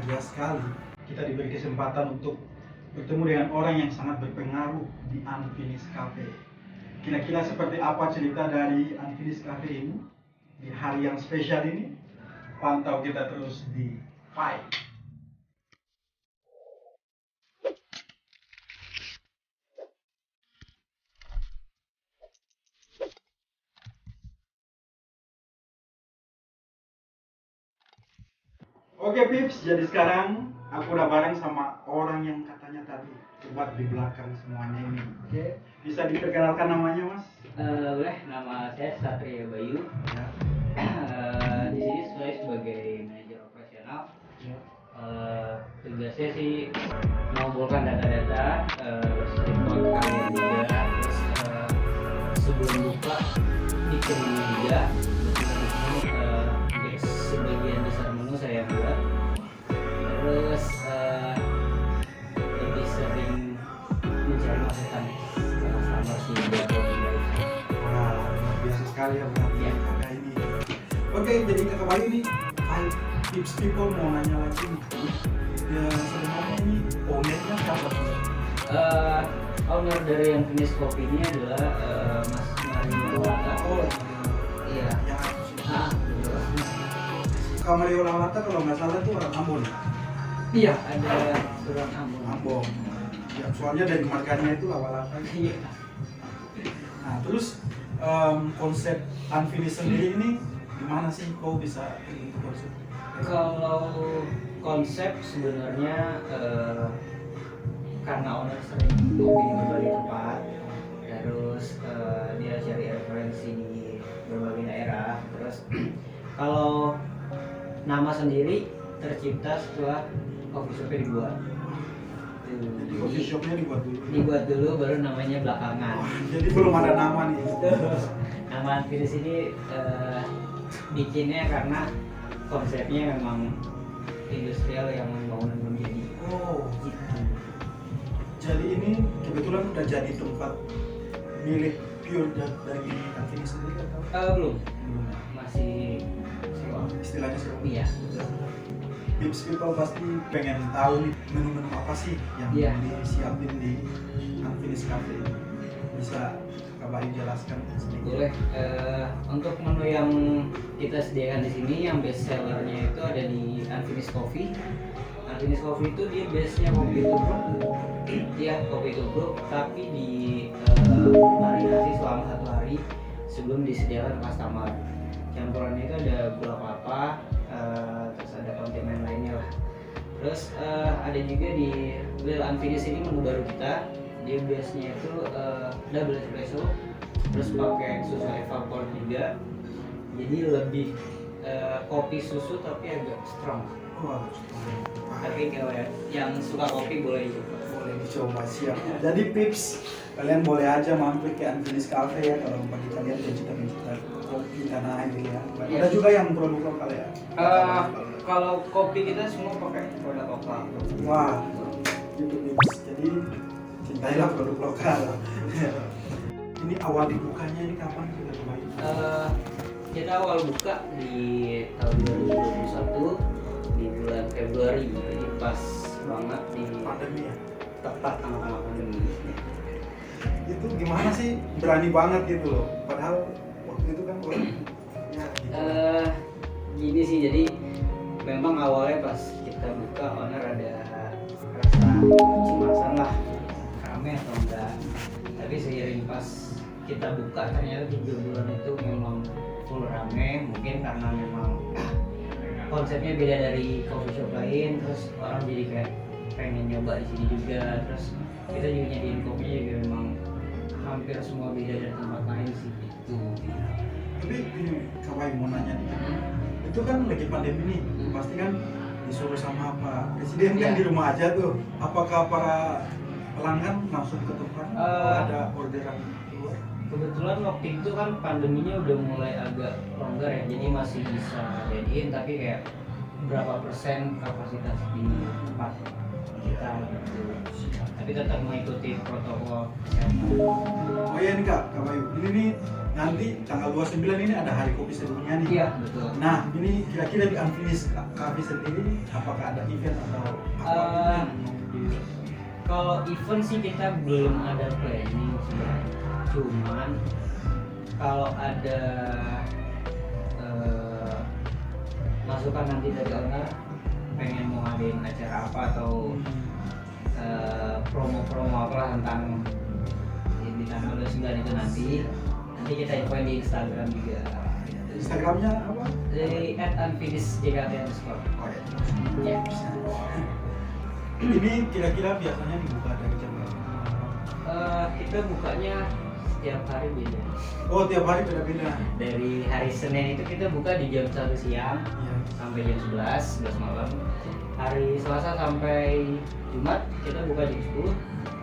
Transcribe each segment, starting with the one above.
bahagia sekali kita diberi kesempatan untuk bertemu dengan orang yang sangat berpengaruh di Unfinished Cafe. Kira-kira seperti apa cerita dari Unfinished Cafe ini di hari yang spesial ini? Pantau kita terus di Fight. Oke Pips, jadi sekarang aku udah bareng sama orang yang katanya tadi buat di belakang semuanya ini. Oke, bisa diperkenalkan namanya Mas? Boleh, nama saya Satria Bayu. Ya. Di sini saya sebagai manajer operasional. Ya. Tugasnya sih mengumpulkan data-data, report kalian juga, terus sebelum buka bikin juga. Sebagian besar menu saya buat. Terus lebih sering mencari masukan sama si buat kopi guys. Wah, luar biasa sekali ya berarti Ya. kakak ini. Oke, jadi kakak Bayu ini Five Tips People mau nanya lagi nih. Ya sebenarnya ini ownernya siapa sih? Owner dari yang finish kopi ini adalah Mas Mario Lata. Oh, Iya. yang aku sih. Betul. Kak Mario Lawata kalau nggak salah tuh orang Ambon. Iya, ada surat Ambon. Ambon. Ya, soalnya dari markanya itu Lawalata. Iya. Nah, terus konsep Unfinished sendiri ini gimana sih kau bisa bentuk konsep? Kalau konsep sebenarnya karena owner sering kopi di berbagai tempat, terus dia cari referensi di berbagai daerah, terus kalau nama sendiri tercipta setelah coffee shopnya dibuat. Jadi coffee shopnya Dibuat dulu baru namanya belakangan. Wah, jadi belum ada nama nih. Nama Unfinished ini bikinnya karena konsepnya memang industrial yang bangunan belum jadi. Oh, Gitu. jadi ini kebetulan udah jadi tempat milik pure dari Unfinished sendiri atau? Belum, Belum ya? masih sewa. Istilahnya seru. Iya, betul. Tips people pasti pengen tahu nih menu-menu apa sih yang Iya. disiapin di Unfinished Cafe ini. Bisa Kak Bayu jelaskan sedikit? Boleh. Untuk menu yang kita sediakan di sini, yang best sellernya itu ada di Unfinished Coffee. Unfinished Coffee itu dia base-nya kopi tubruk. Iya, kopi tubruk, tapi di marinasi selama 1 hari sebelum disediakan customer. Campurannya itu ada gula kelapa, terus ada kondimen lainnya lah. Terus ada juga di Lil Unfinished ini menu baru kita. Dia base-nya itu double espresso, terus pakai susu evapor juga. Jadi lebih kopi susu tapi agak strong. Wah, Tapi kalau yang suka kopi boleh dicoba. boleh dicoba siap. Jadi tips kalian boleh aja mampir ke Unfinished Cafe ya kalau bagi kalian pencinta-pencinta kopi tanah air ya. Ada juga yang produk lokal ya. Kalau kopi kita semua pakai produk lokal. Wah, itu tips. Jadi cintailah produk lokal. Ini awal dibukanya ini kapan kita cobain? Kita awal buka di tahun 2021 di bulan Februari, jadi pas banget di Pandemi ya. tepat tengah-tengah pandemi. Itu gimana sih berani banget gitu loh. Padahal waktu itu kan orang ya gitu. Gini sih, jadi memang awalnya pas kita buka owner ada rasa cemasan lah, rame atau enggak. Tapi seiring pas kita buka ternyata 3 bulan itu memang full rame, mungkin karena memang konsepnya beda dari coffee shop lain, terus orang jadi kayak pengen nyoba di sini juga, terus kita juga nyediain kopinya juga memang hampir semua beda dari tempat lain sih gitu. Tapi ini Kawai mau nanya nih. Itu kan lagi pandemi nih, pasti kan disuruh sama Pak Presiden kan Ya. di rumah aja tuh. Apakah para pelanggan langsung ke tempat atau ada orderan keluar? Kebetulan waktu itu kan pandeminya udah mulai agak longgar ya, jadi masih bisa jadiin, tapi kayak berapa persen kapasitas di tempat. kita gitu. Tapi tetap mengikuti protokol kesehatan. Oh iya nih Kak Bayu, ini nih nanti tanggal 29 ini ada hari kopi sedunia nih. Iya betul. Nah ini kira-kira di Unfinished Cafe sendiri apakah ada event atau apa? Kalau event sih kita belum ada planning sih. Cuman kalau ada masukan nanti dari owner pengen mau ngadain acara apa atau promo-promo apa tentang di tanggal 29 itu nanti kita infoin di Instagram juga. Instagramnya apa? Dari @unfinishedjkt_. Oh ya. Ya. Ini kira-kira biasanya dibuka dari jam berapa? Kita bukanya setiap hari beda. Oh tiap hari beda-beda. Dari hari Senin itu kita buka di jam 1 siang Iya. sampai jam 11 malam. Hari Selasa sampai Jumat kita buka jam 10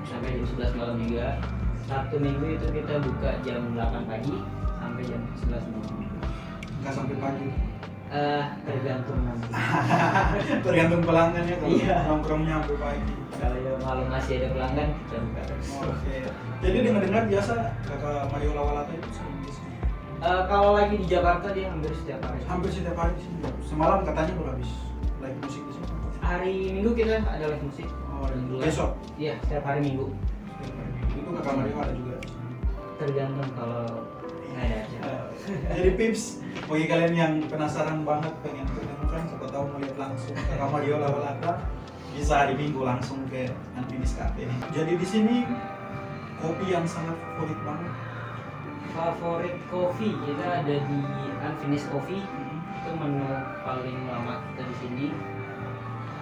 sampai jam 11 malam juga. Sabtu Minggu itu kita buka jam 8 pagi sampai jam 11 malam. Nggak sampai pagi. Tergantung nanti. Tergantung pelanggannya kalau Iya. nongkrongnya sampai pagi. Kalau malam masih ada pelanggan kita buka terus. Oke. Jadi dengar-dengar biasa Kakak Mario Lawalata itu sering di sini. Kalau lagi di Jakarta dia hampir setiap hari. Hampir setiap hari di sini. Semalam katanya baru habis live musik di sini. Hari Minggu kita ada live musik. Oh, besok. Iya, setiap hari Minggu. Setiap hari. Itu Kakak Mario ada juga di sini. Tergantung kalau nggak ada acara. Jadi Pips, bagi kalian yang penasaran banget pengen ketemu kan, siapa tahu mau lihat langsung Kakak Mario Lawalata, bisa hari Minggu langsung ke Unfinished Cafe ini. Jadi di sini kopi yang sangat favorit banget. Favorit kopi kita ada di Unfinished Coffee. Itu menu paling lama kita di sini.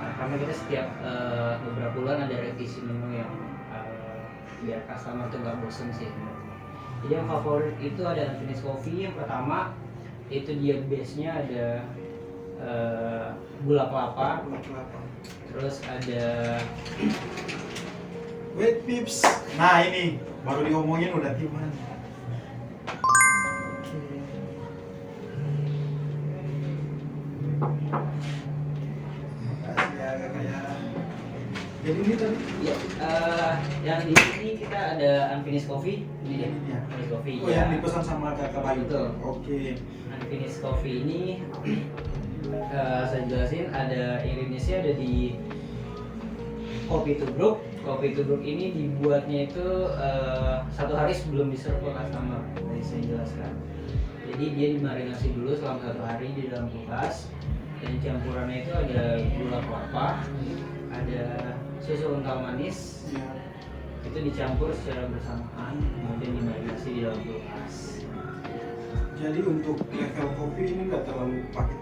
Karena kita setiap beberapa bulan ada revisi menu yang biar customer tuh nggak bosen sih. Jadi yang favorit itu ada Unfinished Coffee. Yang pertama itu dia base-nya ada gula kelapa, terus ada Wait Pips, nah ini baru diomongin udah timan. Makasih ya Kakak ya. Jadi ini tadi ya, yang di sini kita ada Unfinished Coffee. Ini dia, Ini dia. Unfinished Coffee. Oh yang dipesan sama Kakak Bayu. Betul. Oke. Unfinished Coffee ini saya jelasin ada Indonesia ada di Kopi Tubruk. Kopi Tubruk ini dibuatnya itu satu hari sebelum diserve ke customer. Tadi saya jelaskan. Jadi dia dimarinasi dulu selama 1 hari di dalam kulkas. Dan campurannya itu ada gula kelapa, ada susu kental manis. Iya. Itu dicampur secara bersamaan kemudian dimarinasi di dalam kulkas. Jadi untuk level kopi ini nggak terlalu pahit.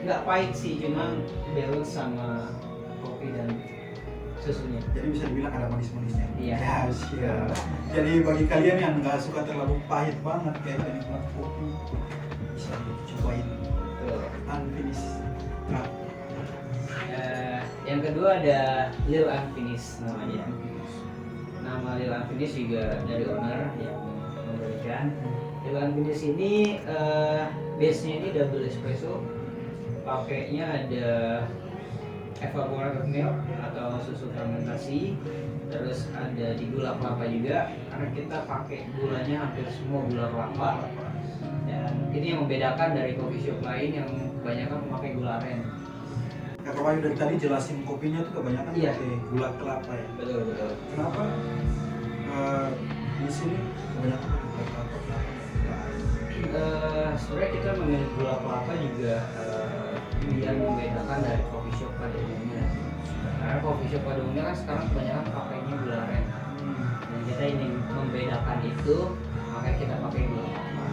Nggak pahit sih, cuman balance sama kopi dan susunya. Jadi bisa dibilang ada manis-manisnya. Iya. Ya, siap. Jadi bagi kalian yang nggak suka terlalu pahit banget kayak penikmat kopi, bisa dicobain Unfinished Cafe. Yang kedua ada Lil Unfinished namanya. Nama Lil Unfinished juga dari owner yang memberikan. Lil Unfinished ini base-nya ini double espresso. Pakainya ada evaporated milk atau susu fermentasi, terus ada di gula kelapa juga karena kita pakai gulanya hampir semua gula kelapa. Dan ini yang membedakan dari coffee shop lain yang kebanyakan memakai gula aren. Kakak Bayu dari tadi jelasin kopinya tuh kebanyakan Iya. pakai gula kelapa ya. Betul. Kenapa di sini kebanyakan pakai gula kelapa? Sebenarnya kita memilih gula kelapa juga biar membedakan dari coffee shop pada umumnya. Karena coffee shop pada umumnya kan sekarang kebanyakan pakainya gula aren. Dan kita ingin membedakan itu, makanya kita pakai gula kelapa.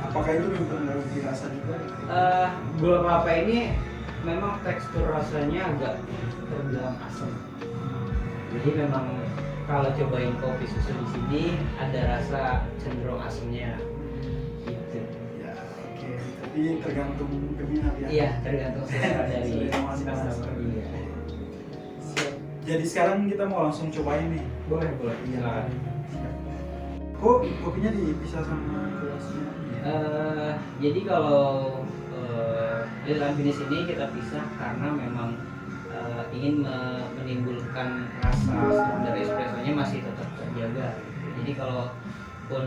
Apakah itu mempengaruhi rasa juga? Gula kelapa ini memang tekstur rasanya agak terbilang asam. Jadi memang kalau cobain kopi susu di sini ada rasa cenderung asamnya. Gitu. Ya, oke. Tapi tergantung peminat ya. Iya, tergantung selera dari Selera masing-masing. customer. Iya. Siap. Jadi sekarang kita mau langsung cobain nih. Boleh. Silakan. Siap. Kok kopinya dipisah sama gelasnya? Jadi kalau Lil Unfinished ini kita pisah karena memang ingin menimbulkan rasa strong dari espressonya masih tetap terjaga. Jadi kalau pun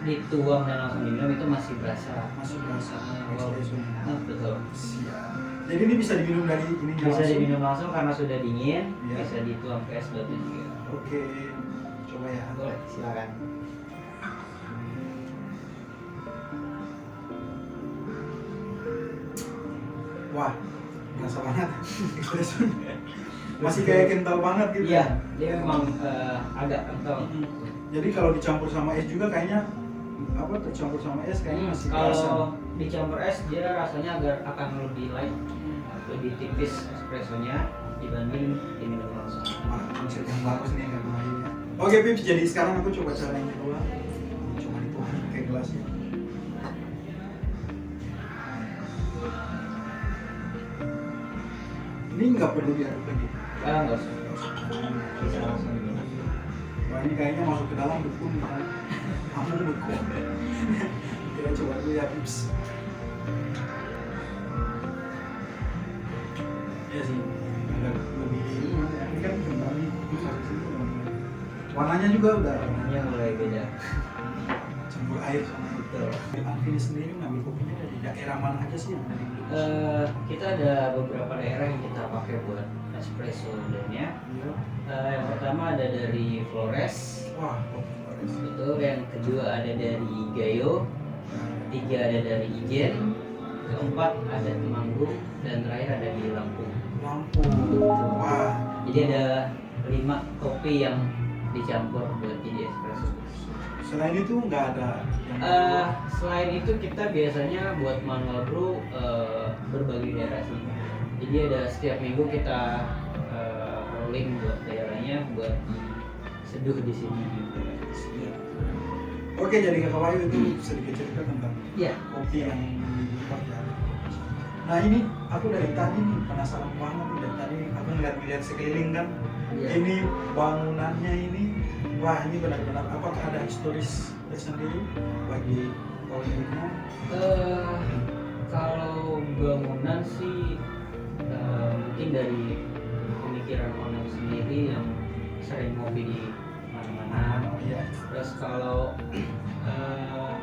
dituang dan langsung diminum itu masih berasa espressonya. betul. Siap. Jadi ini bisa diminum dari ini Bisa diminum langsung karena sudah dingin, Iya. bisa dituang ke es batu juga. Oke, coba ya. Boleh, silakan. Wah, berasa banget espresso. Masih kayak kental banget gitu. Iya, dia memang agak kental. Jadi kalau dicampur sama es juga kayaknya apa tercampur sama es kayaknya masih kerasa. Kalau dicampur es dia rasanya akan lebih light, lebih tipis espressonya dibanding diminum langsung. Wah, konsep yang bagus nih kan ya. Oke Pips, jadi sekarang aku coba cara yang kedua. Coba dituang ke gelasnya. Ini nggak perlu diaduk lagi. Nggak usah, bisa langsung diminum. Wah ini kayaknya masuk ke dalam dukun kan. Kamu dukun. Kita coba dulu ya Pips. Ya sih, agak lebih ini kan kembali habis itu warnanya juga udah Warnanya mulai beda. campur air sama itu. Betul. Anvini sendiri ngambil kopinya dari daerah mana aja sih yang ada di Indonesia? Kita ada beberapa daerah yang kita pakai buat espresso blendnya. Yang pertama ada dari Flores, Wah, kopi Flores. betul. Yang kedua ada dari Gayo, ketiga ada dari Ijen, keempat ada Temanggung, dan terakhir ada di Lampung. Lampung. Wah, Jadi ada 5 kopi yang dicampur buat jadi espresso. selain itu nggak ada yang Selain itu kita biasanya buat manual brew berbagai daerah sih. Jadi ada setiap minggu kita rolling buat daerahnya buat seduh di sini gitu. Iya. Oke, jadi Kakak Wahyu itu sedikit cerita tentang Iya. kopi yang dibuat ya. Nah ini aku dari tadi nih penasaran banget nih, dari tadi aku ngeliat sekeliling kan. Iya. Ini bangunannya ini, wah ini benar-benar apakah ada historis tersendiri bagi pemiliknya? Kalau bangunan sih mungkin dari pemikiran owner sendiri yang sering ngopi di mana-mana. Iya. Terus kalau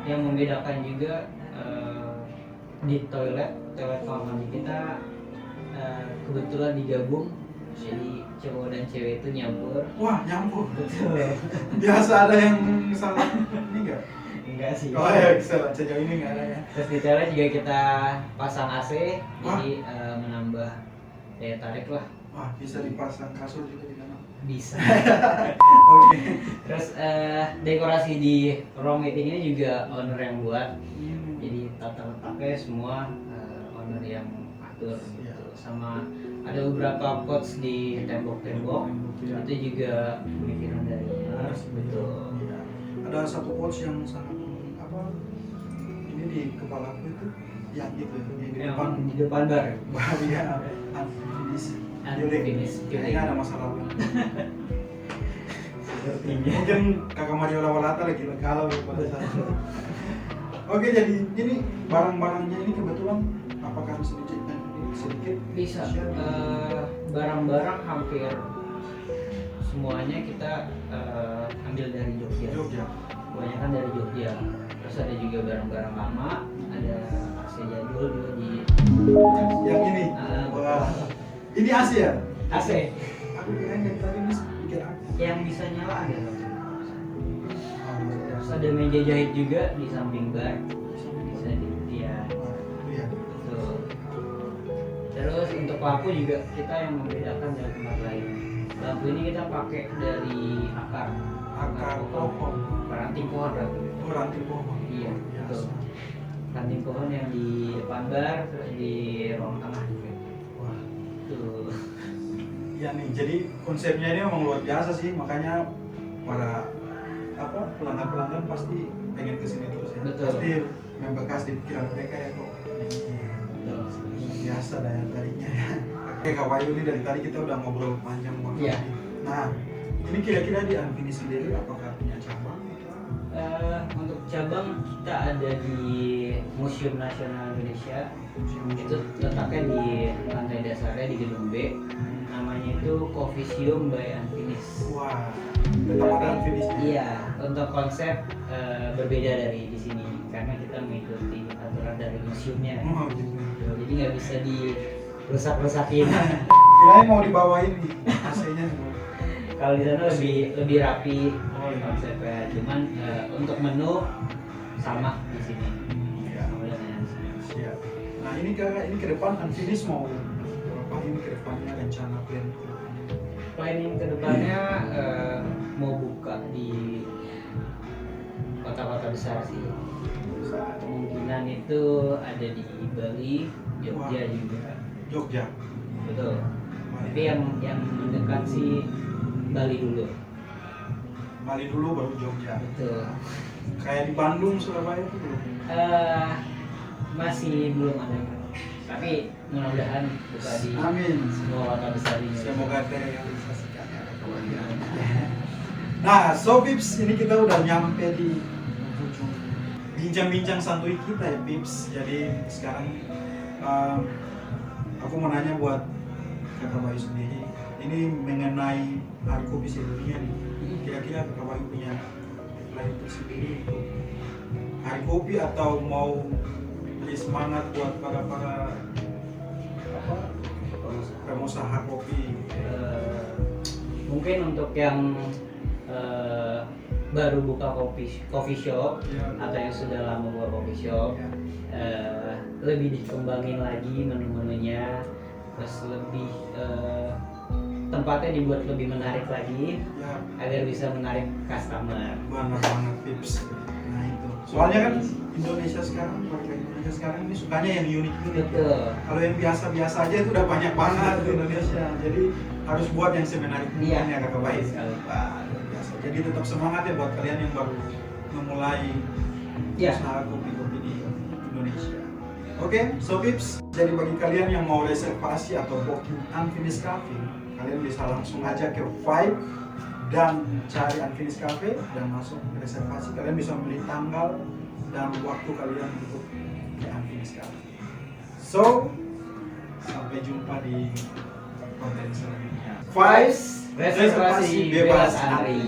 yang membedakan juga di toilet kamar mandi kita kebetulan digabung, jadi cowok dan cewek itu nyampur. Wah nyampur. Betul. Biasa ada yang salah ini enggak? Enggak sih. Oh ya, salah sejauh ini nggak ada ya. Terus di toilet juga kita pasang AC, Wah. jadi menambah daya tarik lah. Wah bisa dipasang kasur juga di dalam. Bisa. Oke. Terus dekorasi di ruang meeting ini juga owner yang buat. Jadi tata letaknya semua owner yang atur gitu. Sama ada beberapa pots di tembok-tembok, Iya. itu juga pemikiran dari owner. Betul. Iya. Ada satu quotes yang sangat apa? Ini di kepala aku itu yang itu yang di depan Yang di depan bar. Wah iya, unfinished building. Unfinished building. Kayaknya ada masalah apa? Sepertinya. Mungkin kakak Mario Lawalata lagi galau ya pada saat itu. Oke, jadi ini barang-barangnya ini kebetulan apakah bisa diceritain sedikit? Bisa. Share? Barang-barang hampir semuanya kita ambil dari Jogja. Jogja. Kebanyakan dari Jogja. Terus ada juga barang-barang lama, ada AC jadul juga di Yang ini. Wah. Ini AC ya? AC. Aku kirain dari tadi ini pikir apa? Yang bisa nyala ada satu. Terus ada meja jahit juga di samping bar. Bisa di ya. Iya. Betul. Terus untuk lampu juga kita yang membedakan dari tempat lain. Lampu ini kita pakai dari akar Pohon. ranting pohon berarti. Oh, ranting pohon. Iya, Biasa. betul. Ranting pohon yang di depan bar, terus di ruang tengah juga. Wah. Tuh. Ya nih, jadi konsepnya ini memang luar biasa sih, makanya para pelanggan-pelanggan pasti pengen kesini terus ya. Betul. Pasti membekas di pikiran mereka ya kok. Betul. Biasa daya tariknya ya. Oke Kak Wahyu, ini dari tadi kita udah ngobrol panjang banget. Iya. Nah, ini kira-kira di Anvini sendiri apakah punya cabang? Untuk cabang cabang kita ada di Museum Nasional Indonesia. Itu letaknya di lantai dasarnya di gedung B. Namanya itu Coffeesium by Unfinished. Wah, tetap ada Unfinished. Iya, untuk konsep berbeda dari di sini karena kita mengikuti aturan dari museumnya. Oh gitu. Jadi nggak bisa dirusak-rusakin. Kirain mau dibawain nih AC-nya. Kalau di sana lebih rapi Oh, iya. konsepnya. Cuman untuk menu sama di sini. Iya. Sama dengan di sini. Siap. Nah ini kakak, ini ke depan Unfinished mau berapa ini ke depannya rencana plan? Planning kedepannya mau buka di kota-kota besar sih. Kemungkinan itu ada di Bali, Jogja Wah. juga. Jogja. Betul. Tapi yang mendekat sih Bali dulu. Bali dulu baru Jogja. Betul. Kayak di Bandung, Surabaya itu belum. Masih belum ada. Tapi mudah-mudahan buka di Amin. semua kota besar ini. Semoga terrealisasikan ya. Nah, so Pips, ini kita udah nyampe di ujung bincang-bincang santuy kita ya Pips. Jadi sekarang aku mau nanya buat Kakak Bayu sendiri. Ini mengenai hari kopi sedunia nih. Kira-kira Kakak Bayu punya plan sendiri untuk hari kopi atau mau beri semangat buat para apa pengusaha kopi? Mungkin untuk yang baru buka coffee shop Ya. atau yang sudah lama buka coffee shop, Ya. lebih dikembangin lagi menu-menunya, terus lebih tempatnya dibuat lebih menarik lagi Ya, agar bisa menarik customer. benar banget Pips. Nah itu. Soalnya kan Indonesia sekarang, warga Indonesia sekarang ini sukanya yang unik-unik. Betul. Kalau yang biasa-biasa aja itu udah banyak banget di Indonesia. Jadi harus buat yang semenarik mungkin Iya. ya Kakak Bayu. Sekali. Wah, luar biasa. Jadi tetap semangat ya buat kalian yang baru memulai Iya. usaha kopi-kopi di Indonesia. Oke, so Pips. Jadi bagi kalian yang mau reservasi atau booking Unfinished Cafe, kalian bisa langsung aja ke Vibe dan cari Unfinished Cafe dan langsung reservasi. Kalian bisa memilih tanggal dan waktu kalian untuk ke Unfinished Cafe. So, sampai jumpa di konten selanjutnya. Vibes Reservasi bebas antri.